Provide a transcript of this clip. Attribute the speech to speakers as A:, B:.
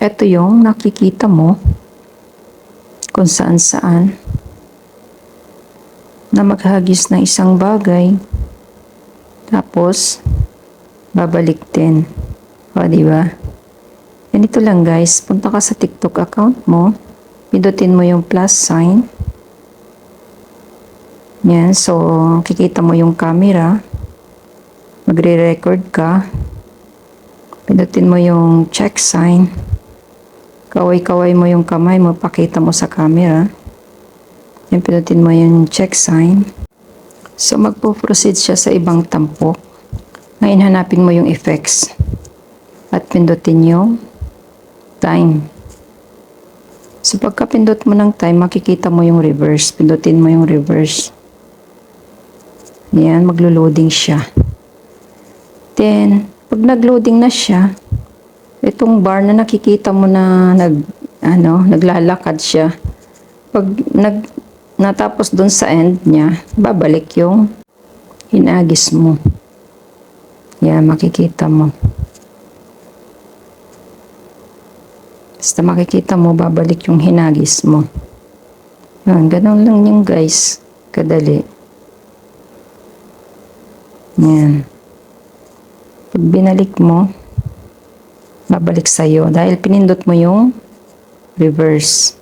A: Ito yung nakikita mo kung saan saan na maghagis ng isang bagay tapos babalik din. O, diba? Ganito lang guys, punta ka sa TikTok account mo, pindutin mo yung plus sign. Yan, so kikita mo yung camera, magre-record ka, pindutin mo yung check sign, kaway-kaway mo yung kamay mo, pakita mo sa camera. Yan, pindutin mo yung check sign. So magpo-proceed siya sa ibang tampok. Ngayon hanapin mo yung effects at pindutin yung time. So pagka pindot mo ng time, makikita mo yung reverse. Pindutin mo yung reverse. Yan, maglo-loading siya. Then, pag nag-loading na siya, itong bar na nakikita mo na naglalakad siya. Pag natapos dun sa end niya, babalik yung hinagis mo. Yan, makikita mo. Basta makikita mo, babalik yung hinagis mo. Yan, ganun lang yung guys. Kadali. Yan. Pag binalik mo, babalik sa'yo. Dahil pinindot mo yung reverse.